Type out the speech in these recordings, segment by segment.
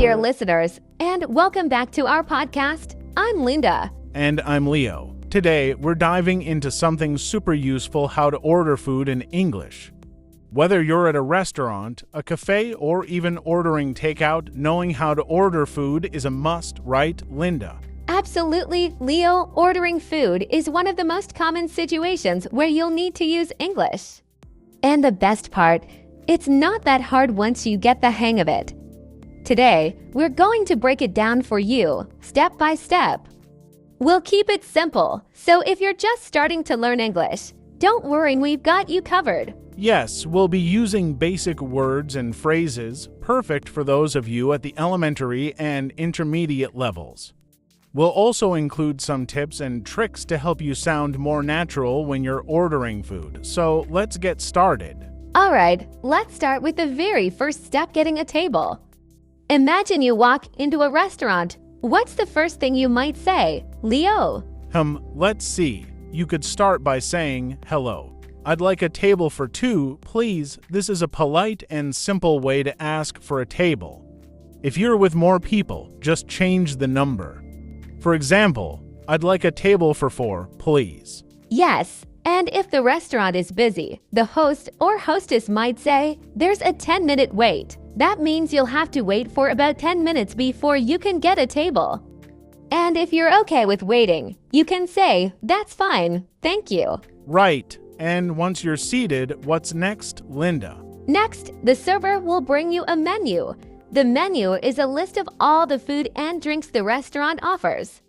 dear listeners, and welcome back to our podcast. I'm Linda. And I'm Leo. Today, we're diving into something super useful: how to order food in English. Whether you're at a restaurant, a cafe, or even ordering takeout, knowing how to order food is a must, right, Linda? Absolutely, Leo. Ordering food is one of the most common situations where you'll need to use English. And the best part, it's not that hard once you get the hang of it. Today, we're going to break it down for you, step by step. We'll keep it simple, so if you're just starting to learn English, don't worry, we've got you covered. Yes, we'll be using basic words and phrases, perfect for those of you at the elementary and intermediate levels. We'll also include some tips and tricks to help you sound more natural when you're ordering food. So let's get started. All right, let's start with the very first step: getting a table. Imagine you walk into a restaurant. What's the first thing you might say, Leo? Let's see. You could start by saying, "Hello. I'd like a table for two, please." This is a polite and simple way to ask for a table. If you're with more people, just change the number. For example, "I'd like a table for four, please." Yes, and if the restaurant is busy, the host or hostess might say, "There's a 10-minute wait." That means you'll have to wait for about 10 minutes before you can get a table. And if you're okay with waiting, you can say, "That's fine, thank you." Right. And once you're seated, what's next, Linda? Next, the server will bring you a menu. The menu is a list of all the food and drinks the restaurant offers.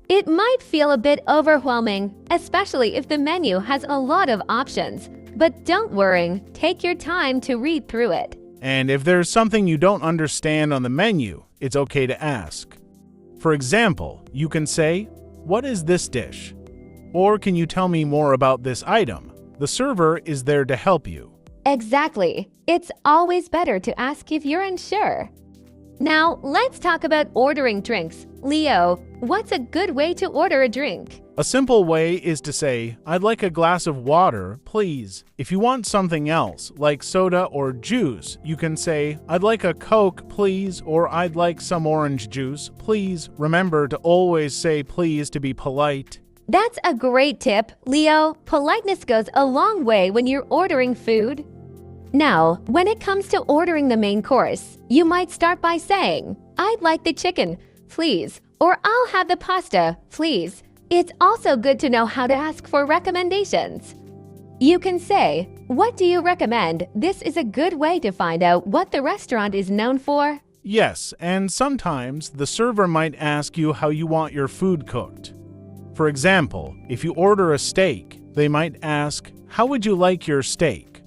It might feel a bit overwhelming, especially if the menu has a lot of options. But don't worry, take your time to read through it. And if there's something you don't understand on the menu, it's okay to ask. For example, you can say, "What is this dish?" Or, "Can you tell me more about this item?" The server is there to help you. Exactly. It's always better to ask if you're unsure. Now, let's talk about ordering drinks. Leo, what's a good way to order a drink? A simple way is to say, "I'd like a glass of water, please." If you want something else, like soda or juice, you can say, "I'd like a Coke, please," or "I'd like some orange juice, please." Remember to always say please to be polite. That's a great tip, Leo. Politeness goes a long way when you're ordering food. Now, when it comes to ordering the main course, you might start by saying, "I'd like the chicken, please," or "I'll have the pasta, please." It's also good to know how to ask for recommendations. You can say, "What do you recommend?" This is a good way to find out what the restaurant is known for. Yes, and sometimes the server might ask you how you want your food cooked. For example, if you order a steak, they might ask, "How would you like your steak?"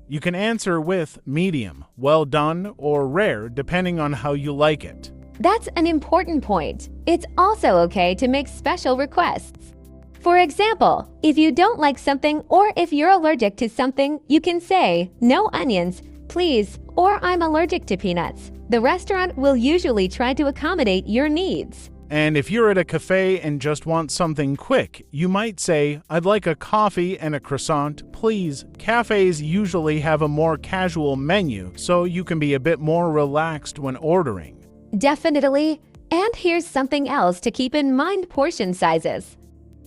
You can answer with medium, well done, or rare, depending on how you like it. That's an important point. It's also okay to make special requests. For example, if you don't like something or if you're allergic to something, you can say, "No onions, please," or "I'm allergic to peanuts." The restaurant will usually try to accommodate your needs. And if you're at a cafe and just want something quick, you might say, "I'd like a coffee and a croissant, please." Cafes usually have a more casual menu, so you can be a bit more relaxed when ordering. Definitely. And here's something else to keep in mind: portion sizes.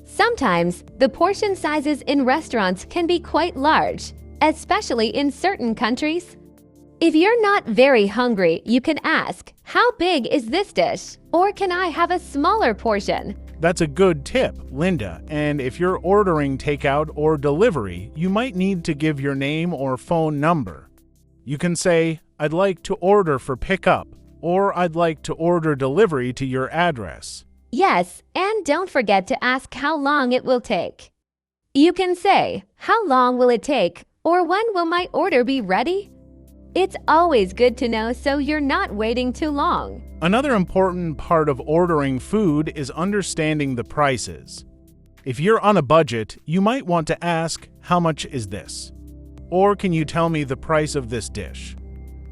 Sometimes the portion sizes in restaurants can be quite large, especially in certain countries. If you're not very hungry, you can ask, "How big is this dish?" Or, "Can I have a smaller portion?" That's a good tip, Linda. And if you're ordering takeout or delivery, you might need to give your name or phone number. You can say, "I'd like to order for pickup," or "I'd like to order delivery to your address." Yes, and don't forget to ask how long it will take. You can say, "How long will it take?" or "When will my order be ready?" It's always good to know so you're not waiting too long. Another important part of ordering food is understanding the prices. If you're on a budget, you might want to ask, "How much is this?" Or, "Can you tell me the price of this dish?"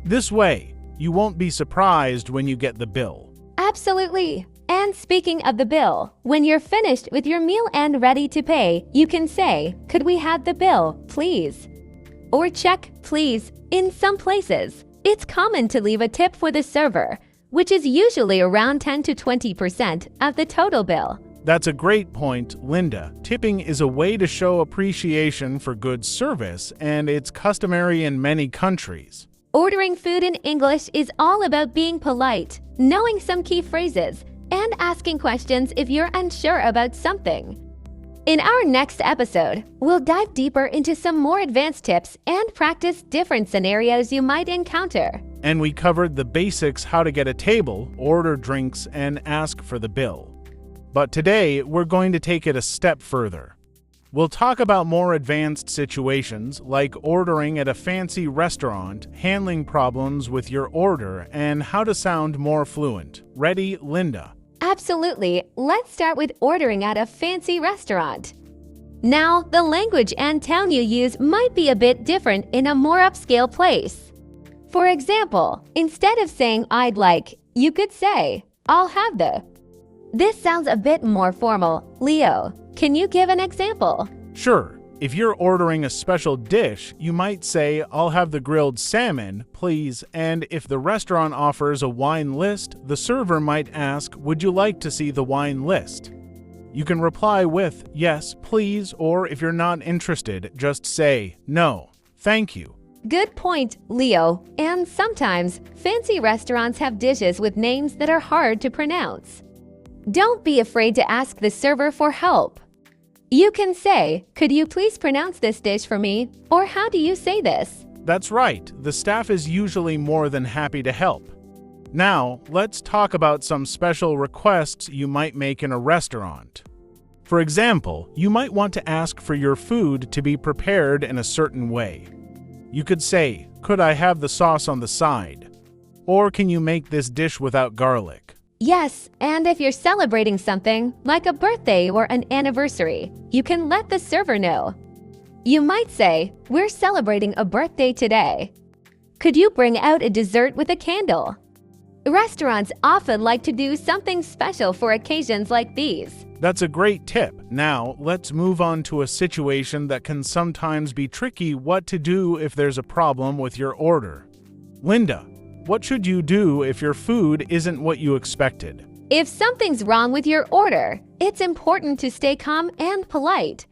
This way, you won't be surprised when you get the bill. Absolutely. And speaking of the bill, when you're finished with your meal and ready to pay, you can say, "Could we have the bill, please?" Or check, "Please." In some places, it's common to leave a tip for the server. which is usually around 10 to 20% of the total bill. That's a great point, Linda. Tipping is a way to show appreciation for good service, and it's customary in many countries. Ordering food in English is all about being polite, knowing some key phrases, and asking questions if you're unsure about something. In our next episode, we'll dive deeper into some more advanced tips and practice different scenarios you might encounter. And we covered the basics: how to get a table, order drinks, and ask for the bill. But today, we're going to take it a step further. We'll talk about more advanced situations like ordering at a fancy restaurant, handling problems with your order, and how to sound more fluent. Ready, Linda? Absolutely. Let's start with ordering at a fancy restaurant. Now, the language and tone you use might be a bit different in a more upscale place. For example, instead of saying "I'd like," you could say "I'll have the." This sounds a bit more formal. Leo, can you give an example? Sure. If you're ordering a special dish, you might say, "I'll have the grilled salmon, please." And if the restaurant offers a wine list, the server might ask, "Would you like to see the wine list?" You can reply with, "Yes, please," or if you're not interested, just say, "No, thank you." Good point, Leo. And sometimes, fancy restaurants have dishes with names that are hard to pronounce. Don't be afraid to ask the server for help. You can say, "Could you please pronounce this dish for me?" Or "How do you say this?" That's right. The staff is usually more than happy to help. Now, let's talk about some special requests you might make in a restaurant. For example, you might want to ask for your food to be prepared in a certain way. You could say, "Could I have the sauce on the side?" Or "Can you make this dish without garlic?" Yes, and if you're celebrating something, like a birthday or an anniversary, you can let the server know. You might say, "We're celebrating a birthday today. Could you bring out a dessert with a candle?" Restaurants often like to do something special for occasions like these. That's a great tip. Now, let's move on to a situation that can sometimes be tricky: what to do if there's a problem with your order. Linda, what should you do if your food isn't what you expected? If something's wrong with your order, it's important to stay calm and polite.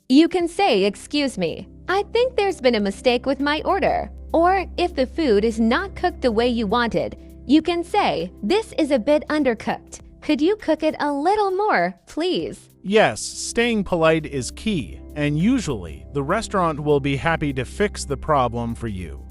You can say, "Excuse me, I think there's been a mistake with my order." Or if the food is not cooked the way you wanted, you can say, "This is a bit undercooked. Could you cook it a little more, please?" Yes, staying polite is key, and usually the restaurant will be happy to fix the problem for you.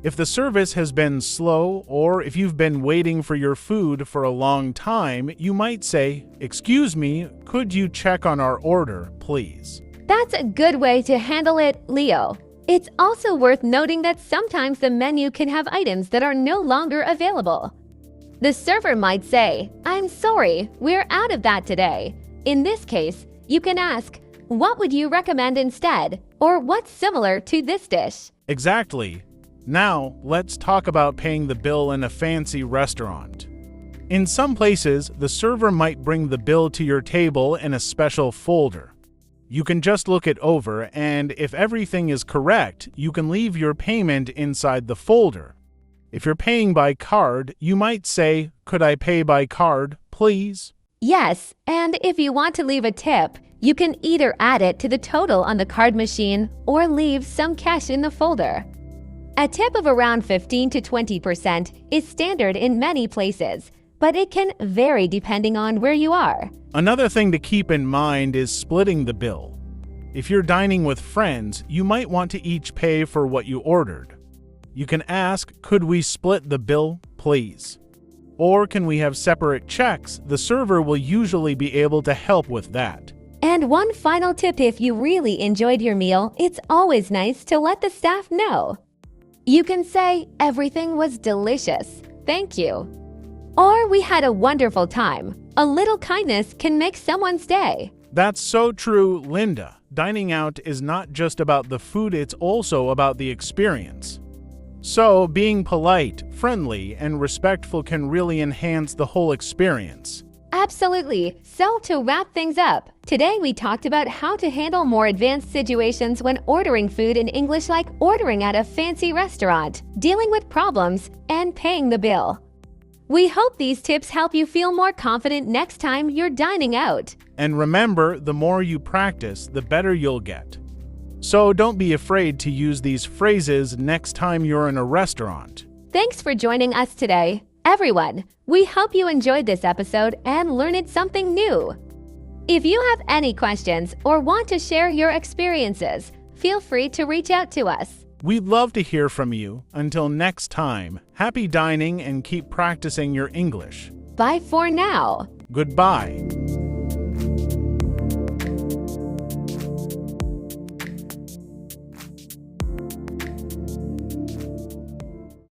If the service has been slow, or if you've been waiting for your food for a long time, you might say, "Excuse me, could you check on our order, please?" That's a good way to handle it, Leo. It's also worth noting that sometimes the menu can have items that are no longer available. The server might say, "I'm sorry, we're out of that today." In this case, you can ask, "What would you recommend instead?" Or "What's similar to this dish?" Exactly. Now, let's talk about paying the bill in a fancy restaurant. In some places, the server might bring the bill to your table in a special folder. You can just look it over, and if everything is correct, you can leave your payment inside the folder. If you're paying by card, you might say, "Could I pay by card, please?" Yes, and if you want to leave a tip, you can either add it to the total on the card machine or leave some cash in the folder. A tip of around 15 to 20% is standard in many places, but it can vary depending on where you are. Another thing to keep in mind is splitting the bill. If you're dining with friends, you might want to each pay for what you ordered. You can ask, "Could we split the bill, please?" Or "Can we have separate checks?" The server will usually be able to help with that. And one final tip: if you really enjoyed your meal, it's always nice to let the staff know. You can say, "Everything was delicious. Thank you." Or "We had a wonderful time." A little kindness can make someone's day. That's so true, Linda. Dining out is not just about the food, it's also about the experience. So, being polite, friendly, and respectful can really enhance the whole experience. Absolutely. So to wrap things up, today we talked about how to handle more advanced situations when ordering food in English, like ordering at a fancy restaurant, dealing with problems, and paying the bill. We hope these tips help you feel more confident next time you're dining out. And remember, the more you practice, the better you'll get. So don't be afraid to use these phrases next time you're in a restaurant. Thanks for joining us today, everyone. We hope you enjoyed this episode and learned something new. If you have any questions or want to share your experiences, feel free to reach out to us. We'd love to hear from you. Until next time, happy dining and keep practicing your English. Bye for now. Goodbye.